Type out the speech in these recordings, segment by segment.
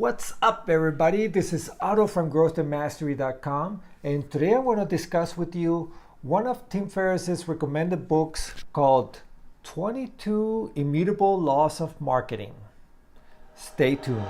What's up, everybody? This is Otto from growthandmastery.com, and today I want to discuss with you one of Tim Ferriss's recommended books called 22 Immutable Laws of Marketing. Stay tuned.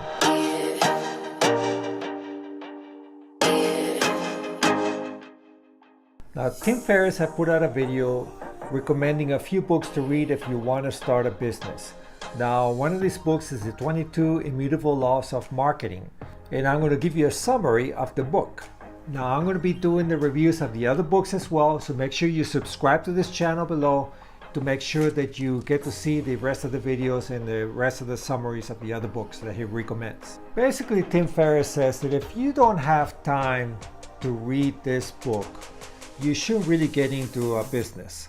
Now, Tim Ferriss had put out a video recommending a few books to read if you want to start a business. Now, one of these books is the 22 Immutable Laws of Marketing, and I'm going to give you a summary of the book. Now, I'm going to be doing the reviews of the other books as well, so make sure you subscribe to this channel below to make sure that you get to see the rest of the videos and the rest of the summaries of the other books that he recommends. Basically, Tim Ferriss says that if you don't have time to read this book, you shouldn't really get into a business,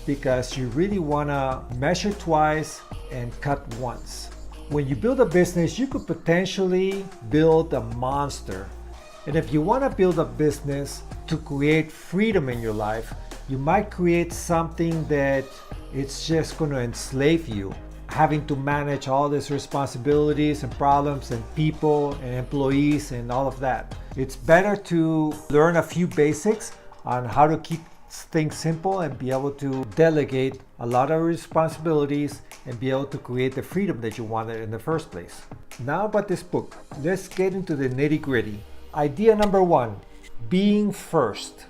because you really want to measure twice and cut once. When you build a business, you could potentially build a monster. And if you want to build a business to create freedom in your life, you might create something that it's just going to enslave you, having to manage all these responsibilities and problems and people and employees and all of that. It's better to learn a few basics on how to keep things simple and be able to delegate a lot of responsibilities and be able to create the freedom that you wanted in the first place. Now about this book, let's get into the nitty-gritty. Idea number one, being first.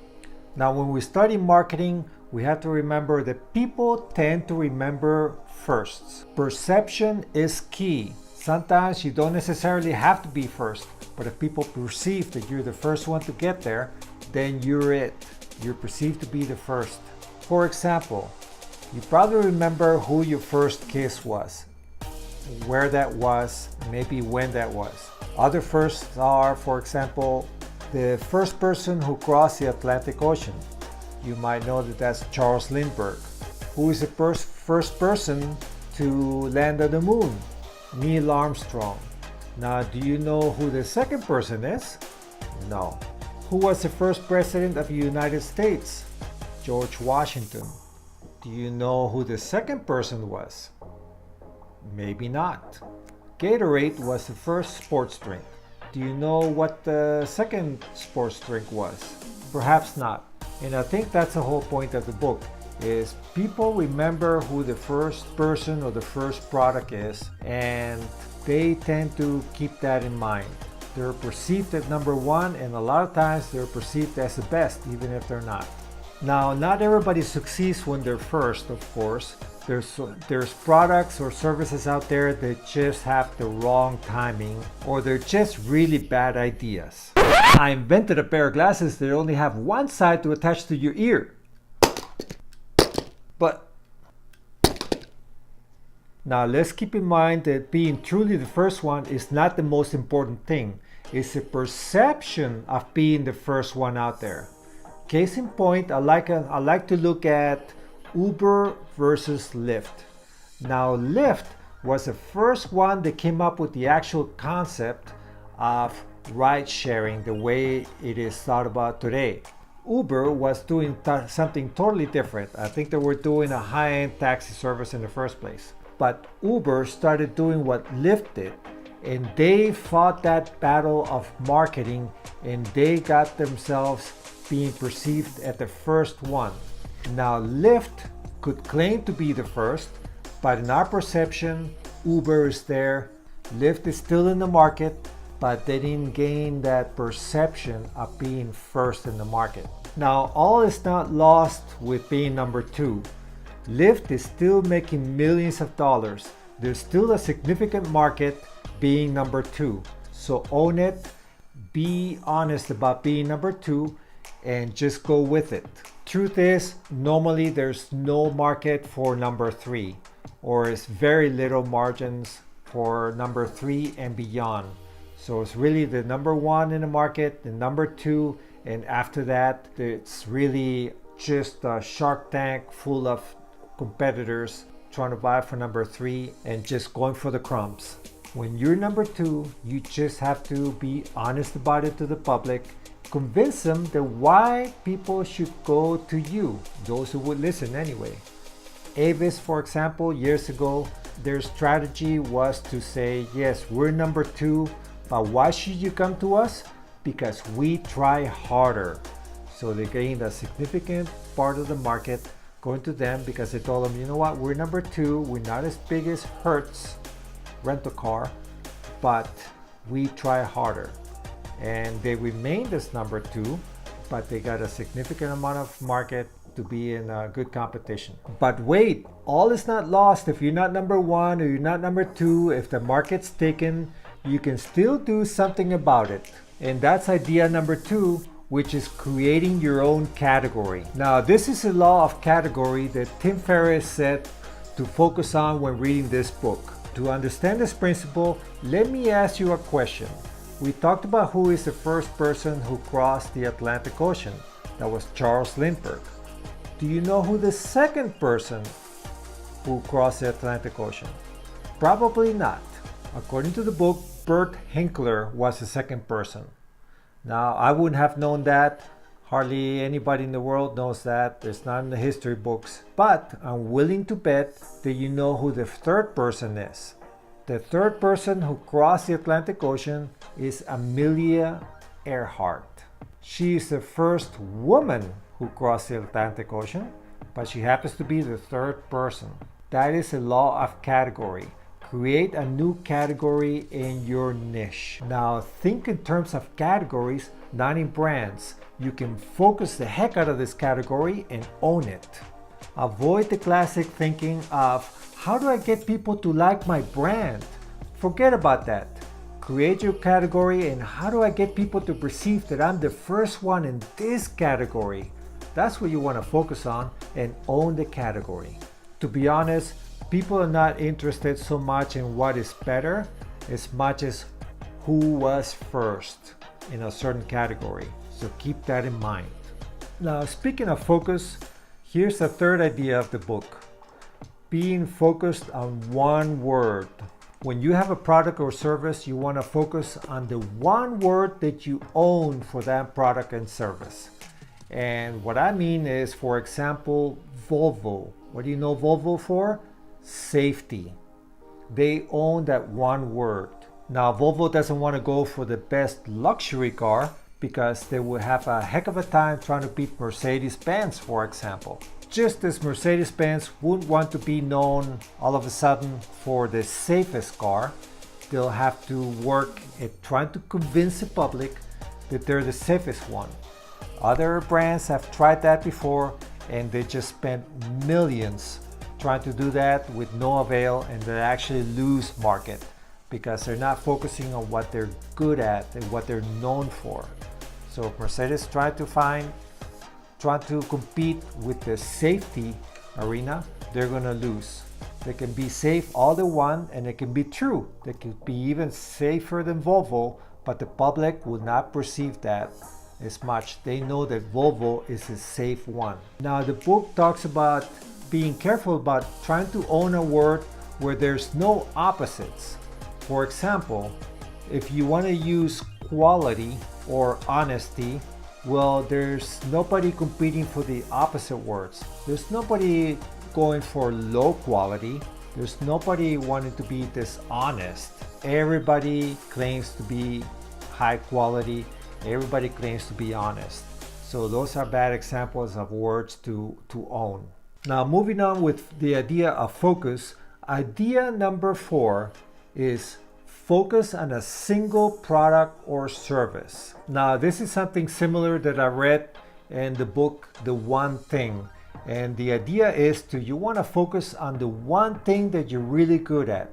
Now when we study marketing, we have to remember that people tend to remember firsts. Perception is key. Sometimes you don't necessarily have to be first, but if people perceive that you're the first one to get there, then you're it. You're perceived to be the first. For example, you probably remember who your first kiss was, where that was, maybe when that was. Other firsts are, for example, the first person who crossed the Atlantic Ocean. You might know that that's Charles Lindbergh. Who is the first person to land on the moon? Neil Armstrong. Now, do you know who the second person is? No. Who was the first president of the United States? George Washington. Do you know who the second person was? Maybe not. Gatorade was the first sports drink. Do you know what the second sports drink was? Perhaps not. And I think that's the whole point of the book, is people remember who the first person or the first product is, and they tend to keep that in mind. They're perceived as number one, and a lot of times they're perceived as the best, even if they're not. Now, not everybody succeeds when they're first, of course. There's products or services out there that just have the wrong timing, or they're just really bad ideas. I invented a pair of glasses that only have one side to attach to your ear. But now let's keep in mind that being truly the first one is not the most important thing. It's the perception of being the first one out there. Case in point, I like to look at Uber versus Lyft. Now, Lyft was the first one that came up with the actual concept of ride sharing the way it is thought about today. Uber was doing something totally different. I think they were doing a high-end taxi service in the first place. But Uber started doing what Lyft did, and they fought that battle of marketing, and they got themselves being perceived as the first one. Now, Lyft could claim to be the first, but in our perception, Uber is there. Lyft is still in the market, but they didn't gain that perception of being first in the market. Now, all is not lost with being number two. Lyft is still making millions of dollars. There's still a significant market being number two. So own it, be honest about being number two, and just go with it. Truth is, normally there's no market for number three, or it's very little margins for number three and beyond. So it's really the number one in the market, the number two, and after that, it's really just a Shark Tank full of competitors trying to vie for number three and just going for the crumbs. When you're number two, you just have to be honest about it to the public, convince them that why people should go to you, those who would listen anyway. Avis, for example, years ago, their strategy was to say, yes, we're number two, But why should you come to us? Because we try harder. So they gained a significant part of the market going to them because they told them, you know what, we're number 2, we're not as big as Hertz rental car, but we try harder. And they remained as number 2, but they got a significant amount of market to be in a good competition. But wait, all is not lost. If you're not number 1 or you're not number 2, if the market's taken, you can still do something about it. And that's idea number 2, which is creating your own category. Now, this is a law of category that Tim Ferriss said to focus on when reading this book. To understand this principle, let me ask you a question. We talked about who is the first person who crossed the Atlantic Ocean. That was Charles Lindbergh. Do you know who the second person who crossed the Atlantic Ocean? Probably not. According to the book, Bert Hinkler was the second person. Now, I wouldn't have known that. Hardly anybody in the world knows that. It's not in the history books. But I'm willing to bet that you know who the third person is. The third person who crossed the Atlantic Ocean is Amelia Earhart. She is the first woman who crossed the Atlantic Ocean, but she happens to be the third person. That is a law of category. Create a new category in your niche. Now think in terms of categories, not in brands. You can focus the heck out of this category and own it. Avoid the classic thinking of, how do I get people to like my brand? Forget about that. Create your category and how do I get people to perceive that I'm the first one in this category? That's what you want to focus on and own the category. To be honest, people are not interested so much in what is better as much as who was first in a certain category. So keep that in mind. Now, speaking of focus, here's the third idea of the book. Being focused on one word. When you have a product or service, you want to focus on the one word that you own for that product and service. And what I mean is, for example, Volvo. What do you know Volvo for? Safety. They own that one word. Now, Volvo doesn't want to go for the best luxury car because they would have a heck of a time trying to beat Mercedes-Benz, for example. Just as Mercedes-Benz wouldn't want to be known all of a sudden for the safest car, they'll have to work at trying to convince the public that they're the safest one. Other brands have tried that before and they just spent millions trying to do that with no avail, and they actually lose market because they're not focusing on what they're good at and what they're known for. So if Mercedes trying to compete with the safety arena, they're gonna lose. They can be safe all they want, and it can be true. They could be even safer than Volvo, but the public will not perceive that as much. They know that Volvo is a safe one. Now the book talks about being careful about trying to own a word where there's no opposites. For example, if you want to use quality or honesty, well, there's nobody competing for the opposite words. There's nobody going for low quality. There's nobody wanting to be dishonest. Everybody claims to be high quality. Everybody claims to be honest. So those are bad examples of words to own. Now, moving on with the idea of focus, idea number 4 is focus on a single product or service. Now, this is something similar that I read in the book, The One Thing. And the idea is you want to focus on the one thing that you're really good at.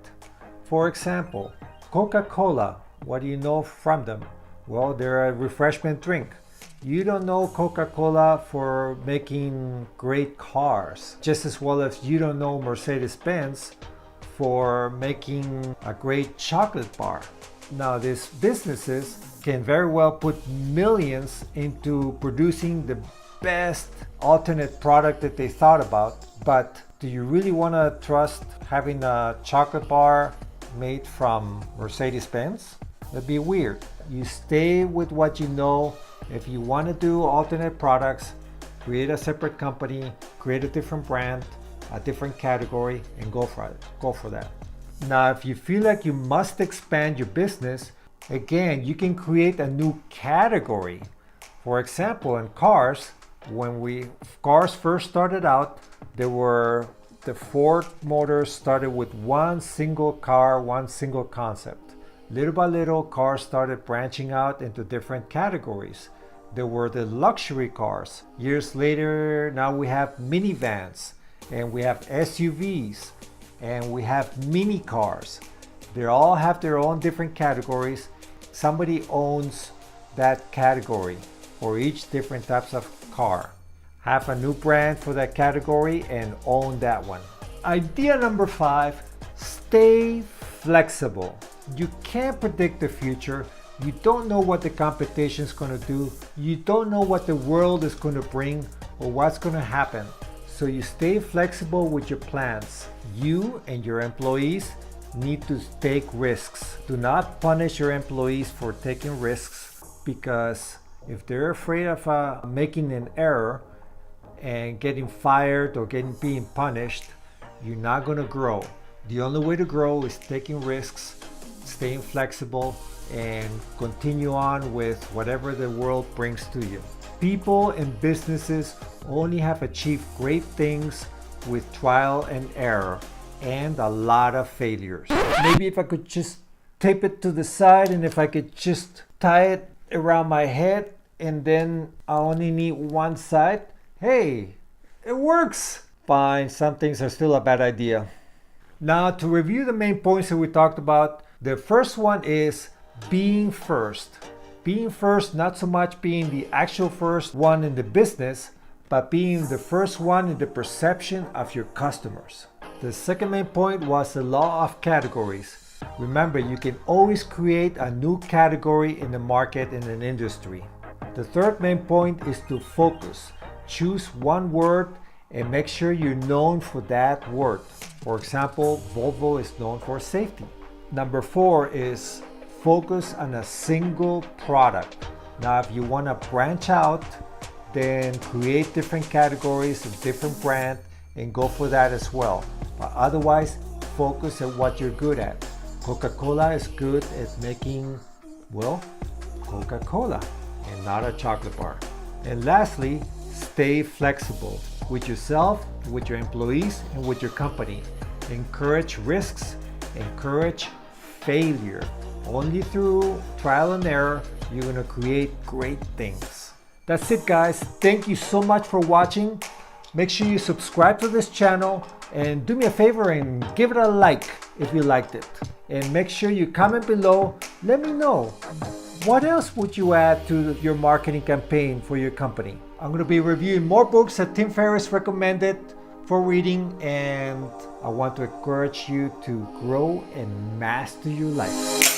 For example, Coca-Cola. What do you know from them? Well, they're a refreshment drink. You don't know Coca-Cola for making great cars, just as well as you don't know Mercedes-Benz for making a great chocolate bar. Now, these businesses can very well put millions into producing the best alternate product that they thought about, but do you really want to trust having a chocolate bar made from Mercedes-Benz? That'd be weird. You stay with what you know. If you want to do alternate products, create a separate company, create a different brand, a different category, and go for it. Go for that. Now, if you feel like you must expand your business, Again, you can create a new category. For example, in cars, when cars first started out, the Ford motors started with one single car, one single concept. Little by little, cars started branching out into different categories. There were the luxury cars. Years later, now we have minivans, and we have SUVs, and we have mini cars. They all have their own different categories. Somebody owns that category for each different types of car. Have a new brand for that category and own that one. Idea number 5, stay flexible. You can't predict the future. You don't know what the competition is going to do. You don't know what the world is going to bring or what's going to happen. So you stay flexible with your plans. You and your employees need to take risks. Do not punish your employees for taking risks, because if they're afraid of making an error and getting fired or being punished, you're not going to grow. The only way to grow is taking risks, staying flexible, and continue on with whatever the world brings to you. People and businesses only have achieved great things with trial and error and a lot of failures. Maybe if I could just tape it to the side, and if I could just tie it around my head, and then I only need one side, hey, it works. Fine, some things are still a bad idea. Now, to review the main points that we talked about, the first one is being first. Being first, not so much being the actual first one in the business, but being the first one in the perception of your customers. The second main point was the law of categories. Remember, you can always create a new category in the market, in an industry. The third main point is to focus. Choose one word and make sure you're known for that word. For example, Volvo is known for safety. Number 4 is focus on a single product. Now, if you want to branch out, then create different categories, a different brand, and go for that as well. But otherwise, focus on what you're good at. Coca-Cola is good at making, well, Coca-Cola and not a chocolate bar. And lastly, stay flexible with yourself, with your employees, and with your company. Encourage risks, encourage failure. Only through trial and error, you're going to create great things. That's it, guys. Thank you so much for watching. Make sure you subscribe to this channel, and do me a favor and give it a like if you liked it. And make sure you comment below. Let me know, what else would you add to your marketing campaign for your company? I'm going to be reviewing more books that Tim Ferriss recommended for reading, and I want to encourage you to grow and master your life.